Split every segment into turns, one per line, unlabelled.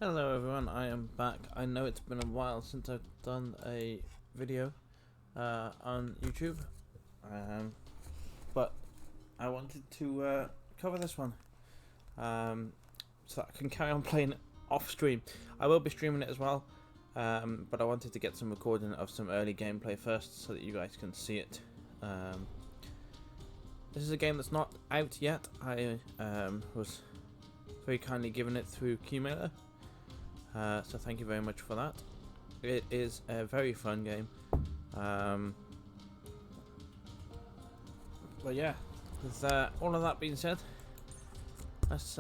Hello everyone, I am back. I know it's been a while since I've done a video on YouTube, but I wanted to cover this one so that I can carry on playing it off stream. I will be streaming it as well, but I wanted to get some recording of some early gameplay first so that you guys can see it. This is a game that's not out yet. I was very kindly given it through Keymailer. So thank you very much for that. It is a very fun game. But yeah, with all of that being said, let's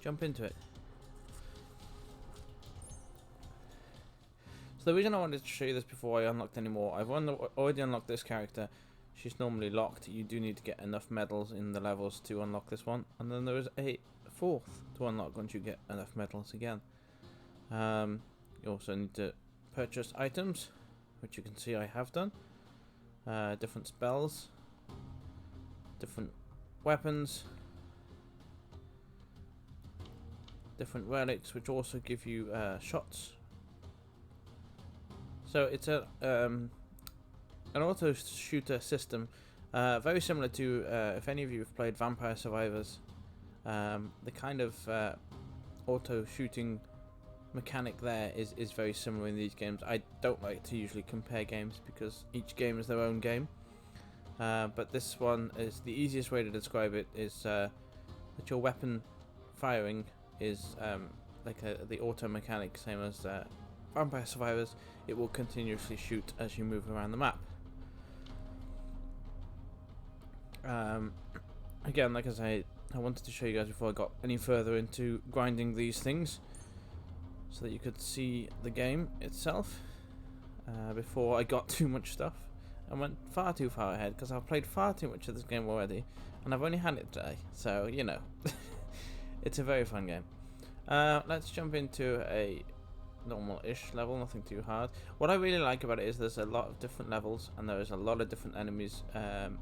jump into it. So the reason I wanted to show you this before I unlocked any more, I've already unlocked this character. She's normally locked. You do need to get enough medals in the levels to unlock this one. And then there is a fourth to unlock once you get enough medals again. You also need to purchase items, which you can see I have done. Different spells, different weapons, different relics, which also give you shots. So it's a an auto shooter system, very similar to if any of you have played Vampire Survivors. The kind of auto shooting mechanic there is very similar in these games. I don't like to usually compare games because each game is their own game, but this one is the easiest way to describe it is that your weapon firing is like the auto mechanic, same as Vampire Survivors. It will continuously shoot as you move around the map. Again, like I say, I wanted to show you guys before I got any further into grinding these things, so that you could see the game itself before I got too much stuff and went far too far ahead, because I've played far too much of this game already and I've only had it today, so you know. It's a very fun game. Let's jump into a normal-ish level, nothing too hard. What I really like about it is there's a lot of different levels and there is a lot of different enemies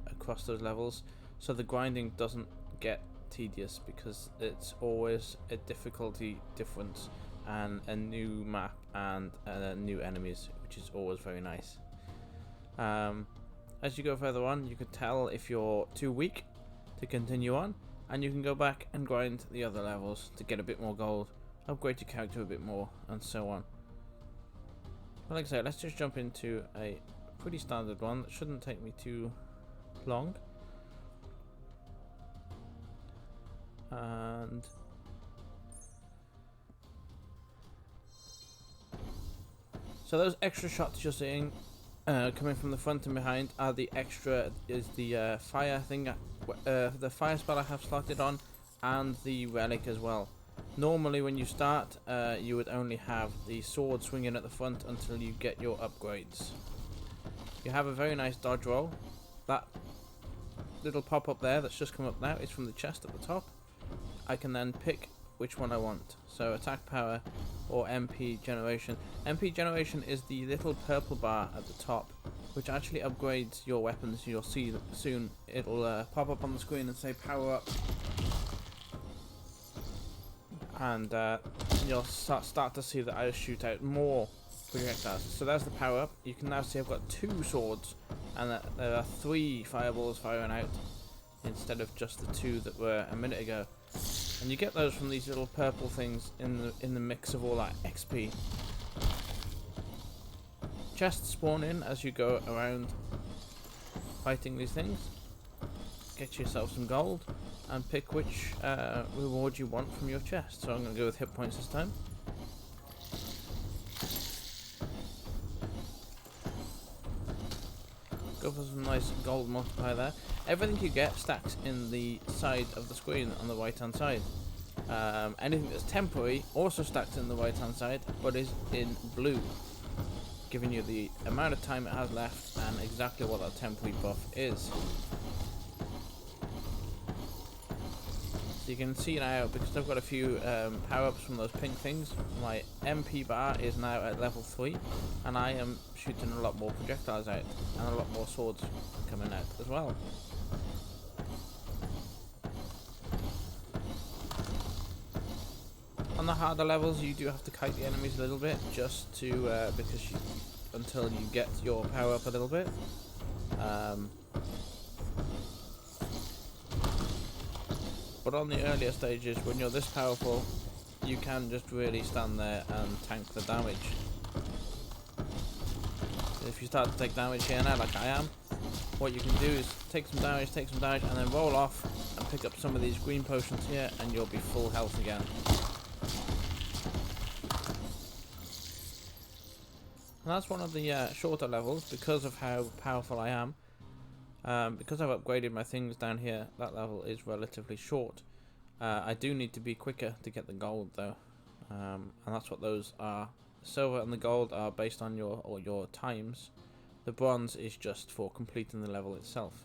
across those levels, so the grinding doesn't get tedious because it's always a difficulty difference and a new map and new enemies, which is always very nice. As you go further on, you can tell if you're too weak to continue on, and you can go back and grind the other levels to get a bit more gold, upgrade your character a bit more, and so on. But like I said, let's just jump into a pretty standard one that shouldn't take me too long. And so those extra shots you're seeing coming from the front and behind are the extra, is the fire thing, the fire spell I have slotted on, and the relic as well. Normally when you start, you would only have the sword swinging at the front until you get your upgrades. You have a very nice dodge roll. That little pop-up there that's just come up now is from the chest at the top. I can then pick which one I want. So attack power or MP generation. MP generation is the little purple bar at the top, which actually upgrades your weapons. You'll see that soon it'll pop up on the screen and say power up, and you'll start to see that I shoot out more projectiles. So there's the power up. You can now see I've got 2 swords and that there are 3 fireballs firing out instead of just the 2 that were a minute ago. And you get those from these little purple things in the mix of all that XP. Chests spawn in as you go around fighting these things. Get yourself some gold and pick which reward you want from your chest. So I'm going to go with hit points this time. Go for some nice gold multiplier there. Everything you get stacks in the side of the screen on the right hand side. Anything that's temporary also stacks in the right hand side, but is in blue, giving you the amount of time it has left and exactly what that temporary buff is. So you can see now, because I've got a few power-ups from those pink things, my MP bar is now at level 3, and I am shooting a lot more projectiles out, and a lot more swords coming out as well. On the harder levels, you do have to kite the enemies a little bit, just to because until you get your power up a little bit. But on the earlier stages, when you're this powerful, you can just really stand there and tank the damage. If you start to take damage here now, like I am, what you can do is take some damage, and then roll off and pick up some of these green potions here, and you'll be full health again. And that's one of the shorter levels, because of how powerful I am. Because I've upgraded my things down here, that level is relatively short. I do need to be quicker to get the gold though, and that's what those are. The silver and the gold are based on your times. The bronze is just for completing the level itself.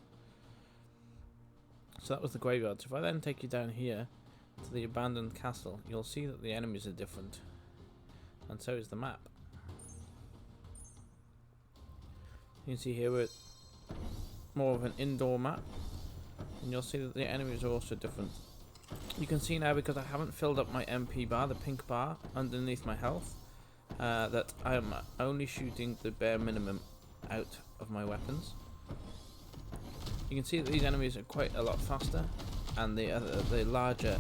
So that was the graveyard. So if I then take you down here to the abandoned castle, you'll see that the enemies are different, and so is the map. You can see here we're more of an indoor map, and you'll see that the enemies are also different. You can see now, because I haven't filled up my MP bar, the pink bar underneath my health, that I'm only shooting the bare minimum out of my weapons. You can see that these enemies are quite a lot faster, and the larger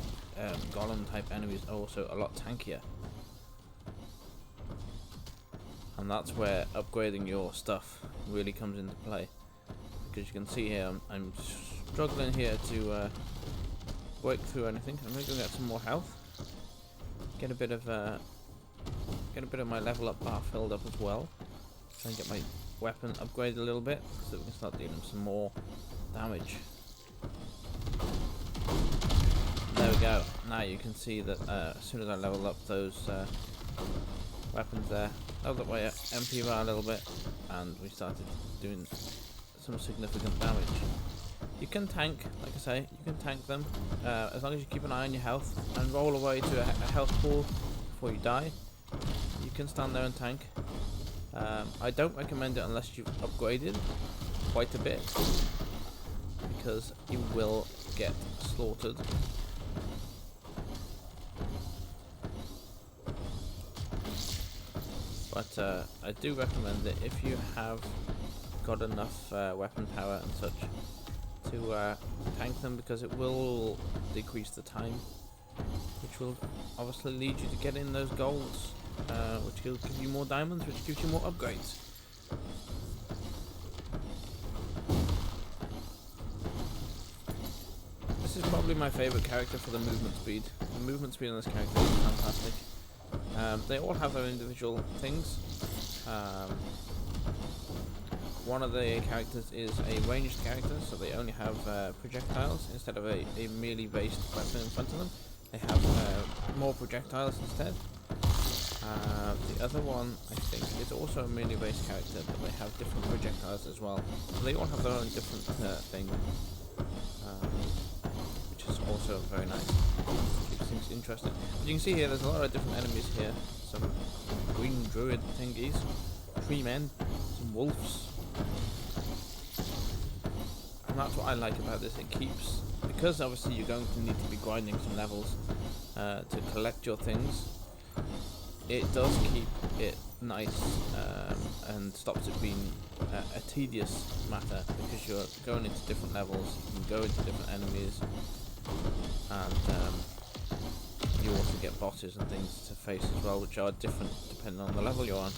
golem type enemies are also a lot tankier. And that's where upgrading your stuff really comes into play. Because you can see here, I'm struggling here to break through anything. I'm going to go get some more health. Get a bit of my level up bar filled up as well. Try and get my weapon upgraded a little bit so we can start dealing some more damage. There we go. Now you can see that as soon as I level up those weapons there, leveled up my MP bar a little bit, and we started doing some significant damage. You can tank, like I say, you can tank them as long as you keep an eye on your health and roll away to a health pool before you die. You can stand there and tank. I don't recommend it unless you've upgraded quite a bit, because you will get slaughtered. But I do recommend it if you have got enough weapon power and such to tank them, because it will decrease the time, which will obviously lead you to get in those golds, which will give you more diamonds, which gives you more upgrades. This is probably my favourite character for the movement speed. The movement speed on this character is fantastic. They all have their individual things. One of the characters is a ranged character, so they only have projectiles instead of a melee based weapon in front of them. They have more projectiles instead. The other one, I think, is also a melee based character, but they have different projectiles as well. So they all have their own different thing, which is also very nice. Keeps things interesting. As you can see here, there's a lot of different enemies here. Some green druid thingies, tree men, some wolves. And that's what I like about this. It keeps, because obviously you're going to need to be grinding some levels to collect your things. It does keep it nice and stops it being a tedious matter, because you're going into different levels, you can go into different enemies, and you also get bosses and things to face as well, which are different depending on the level you're on.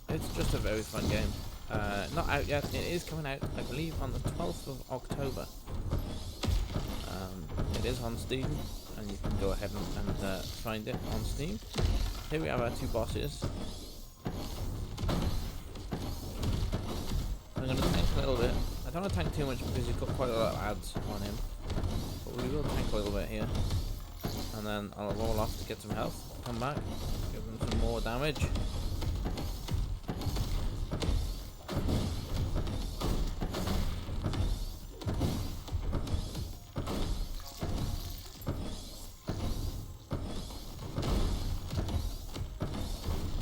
It's just a very fun game. Not out yet. It is coming out, I believe, on the 12th of October. It is on Steam, and you can go ahead and find it on Steam. Here we have our two bosses. I'm going to tank a little bit. I don't want to tank too much because he's got quite a lot of ads on him, but we will tank a little bit here. And then I'll roll off to get some health, come back, give them some more damage.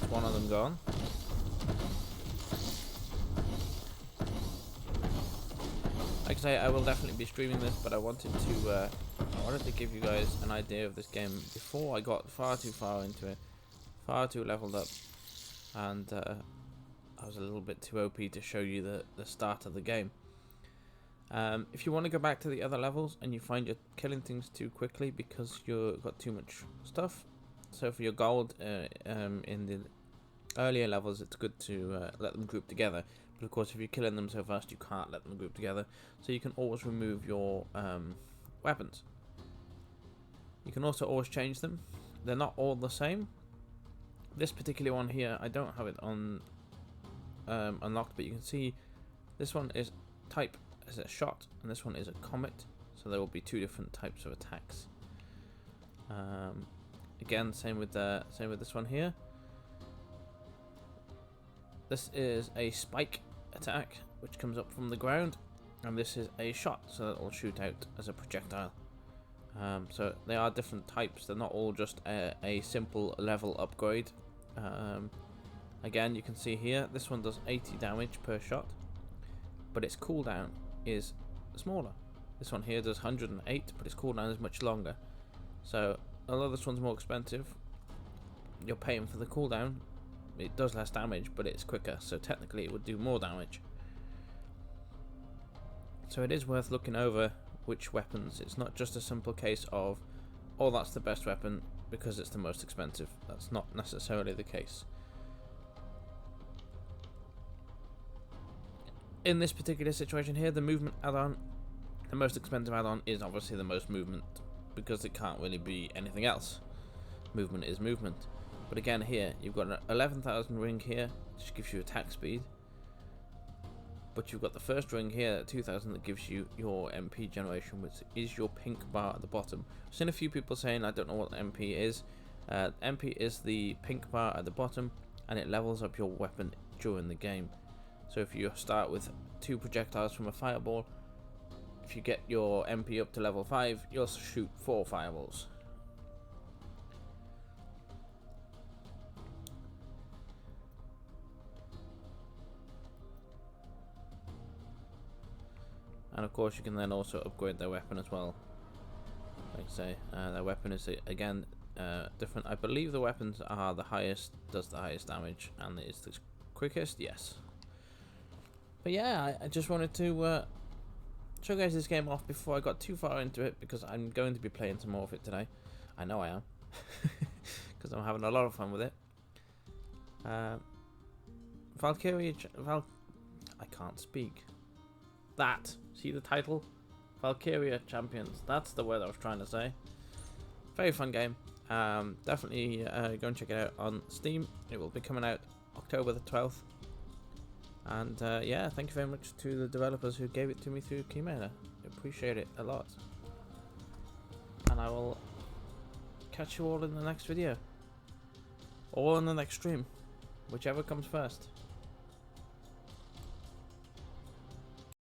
One of them gone. Like I I say, I will definitely be streaming this, but I wanted to give you guys an idea of this game before I got far too far into it, far too leveled up, and I was a little bit too OP to show you the start of the game. If you want to go back to the other levels and you find you're killing things too quickly because you've got too much stuff, so for your gold in the earlier levels, it's good to let them group together. But of course, if you're killing them so fast, you can't let them group together. So you can always remove your weapons. You can also always change them. They're not all the same. This particular one here, I don't have it on unlocked, but you can see this one is type as a shot, and this one is a comet. So there will be two different types of attacks. Again, same with this one here. This is a spike attack, which comes up from the ground, and this is a shot, so that will shoot out as a projectile. So they are different types. They're not all just a simple level upgrade. Again, you can see here, this one does 80 damage per shot, but its cooldown is smaller. This one here does 108, but its cooldown is much longer. So although this one's more expensive, you're paying for the cooldown. It does less damage, but it's quicker, so technically it would do more damage. So it is worth looking over which weapons. It's not just a simple case of, oh, that's the best weapon because it's the most expensive. That's not necessarily the case. In this particular situation here, the movement add-on, the most expensive add-on, is obviously the most movement, because it can't really be anything else. Movement is movement. But again, here you've got an 11,000 ring here, which gives you attack speed. But you've got the first ring here at 2,000 that gives you your MP generation, which is your pink bar at the bottom. I've seen a few people saying, I don't know what MP is. MP is the pink bar at the bottom, and it levels up your weapon during the game. So if you start with 2 projectiles from a fireball, if you get your MP up to level 5, you'll shoot 4 fireballs. And of course you can then also upgrade their weapon as well. Like I say, their weapon is again different. I believe the weapons are the highest, does the highest damage, and it is the quickest, yes. But yeah, I just wanted to show you guys this game off before I got too far into it, because I'm going to be playing some more of it today. I know I am, because I'm having a lot of fun with it. Valkyrie, I can't speak. See the title? Valkyrie Champions. That's the word I was trying to say. Very fun game. Definitely go and check it out on Steam. It will be coming out October the 12th. And yeah, thank you very much to the developers who gave it to me through Keymailer. I appreciate it a lot. And I will catch you all in the next video. Or in the next stream. Whichever comes first.